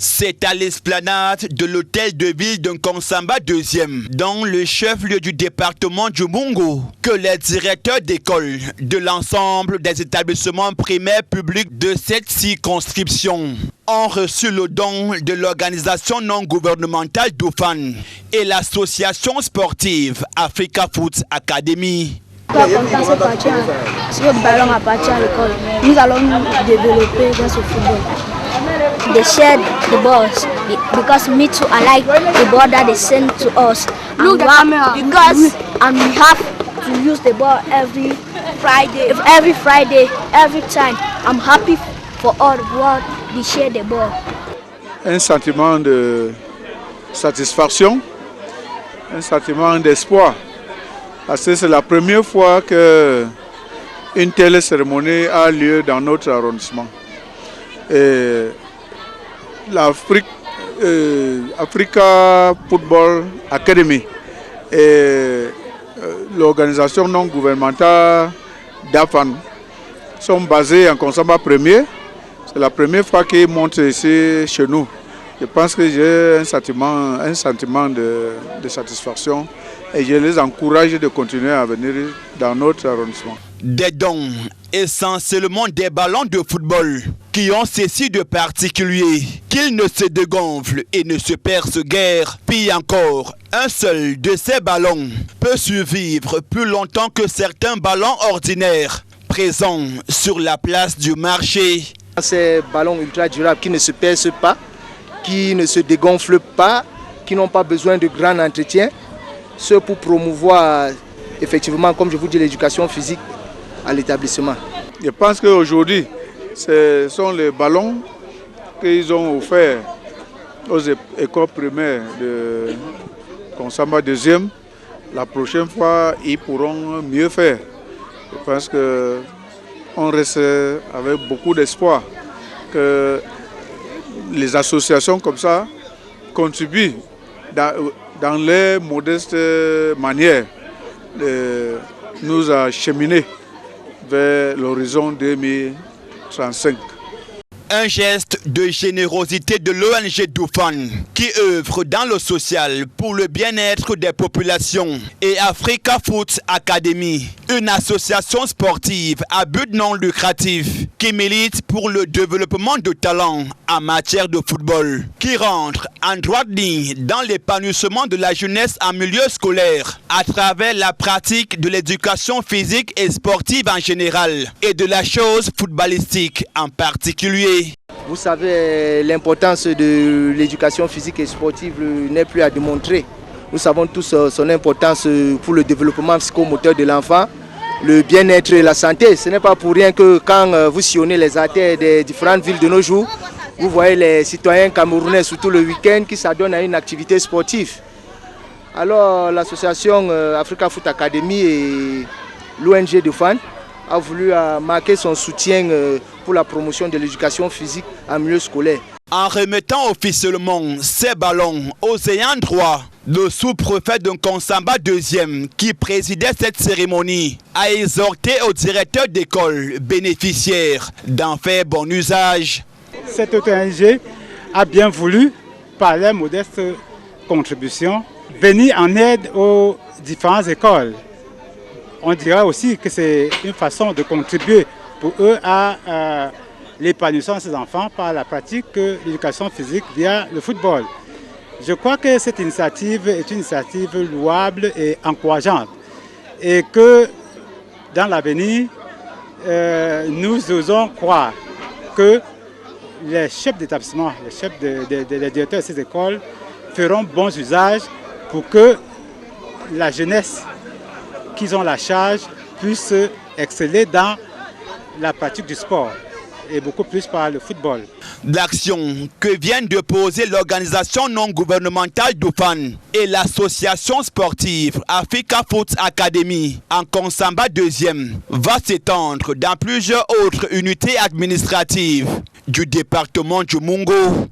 C'est à l'esplanade de l'hôtel de ville de Nkonsamba 2e, dans le chef-lieu du département du Mungo, que les directeurs d'école de l'ensemble des établissements primaires publics de cette circonscription ont reçu le don de l'organisation non gouvernementale d'Oufan et l'association sportive Africa Foot Academy. Si le ballon appartient à l'école, nous allons nous développer dans ce football. They shared the balls because me too, I like the ball that they send to us. Look, because we have to use the ball every Friday, every time. I'm happy for all the world they share the ball. Un sentiment de satisfaction, un sentiment d'espoir. Parce que c'est la première fois qu'une telle cérémonie a lieu dans notre arrondissement. Et Africa Football Academy et l'organisation non gouvernementale d'AFAN sont basés en Nkonsamba 1er. C'est la première fois qu'ils montent ici chez nous. Je pense que j'ai un sentiment de satisfaction et je les encourage de continuer à venir dans notre arrondissement. Des dons, essentiellement des ballons de football, qui ont ceci de particulier qu'ils ne se dégonflent et ne se percent guère. Puis encore, un seul de ces ballons peut survivre plus longtemps que certains ballons ordinaires présents sur la place du marché. Ces ballons ultra durables qui ne se percent pas, qui ne se dégonflent pas, qui n'ont pas besoin de grand entretien, ce pour promouvoir effectivement, comme je vous dis, l'éducation physique à l'établissement. Je pense qu'aujourd'hui, ce sont les ballons qu'ils ont offerts aux écoles primaires de Nkonsamba 2e. La prochaine fois, ils pourront mieux faire. Je pense qu'on reste avec beaucoup d'espoir que les associations comme ça contribuent dans les modestes manières de nous acheminer vers l'horizon 2035. Un geste de générosité de l'ONG d'Oufan qui œuvre dans le social pour le bien-être des populations et Africa Foot Academy, une association sportive à but non lucratif qui milite pour le développement de talents en matière de football, qui rentre en droite ligne dans l'épanouissement de la jeunesse en milieu scolaire à travers la pratique de l'éducation physique et sportive en général et de la chose footballistique en particulier. Vous savez, l'importance de l'éducation physique et sportive n'est plus à démontrer. Nous savons tous son importance pour le développement psychomoteur de l'enfant, le bien-être et la santé. Ce n'est pas pour rien que quand vous sillonnez les artères des différentes villes de nos jours, vous voyez les citoyens camerounais, surtout le week-end, qui s'adonnent à une activité sportive. Alors l'association Africa Foot Academy et l'ONG d'Oufan a voulu marquer son soutien pour la promotion de l'éducation physique en milieu scolaire. En remettant officiellement ces ballons aux ayants droit, le sous-préfet de Nkonsamba 2e, qui présidait cette cérémonie, a exhorté aux directeurs d'école bénéficiaires d'en faire bon usage. Cette ONG a bien voulu, par leur modeste contribution, venir en aide aux différentes écoles. On dirait aussi que c'est une façon de contribuer pour eux à l'épanouissement de ces enfants par la pratique de l'éducation physique via le football. Je crois que cette initiative est une initiative louable et encourageante et que dans l'avenir, nous osons croire que les chefs d'établissement, les chefs des directeurs de ces écoles feront bon usage pour que la jeunesse qu'ils ont la charge puisse exceller dans la pratique du sport et beaucoup plus par le football. L'action que viennent de poser l'organisation non gouvernementale d'Oufan et l'association sportive Africa Foot Academy en Nkonsamba 2e va s'étendre dans plusieurs autres unités administratives du département du Mungo.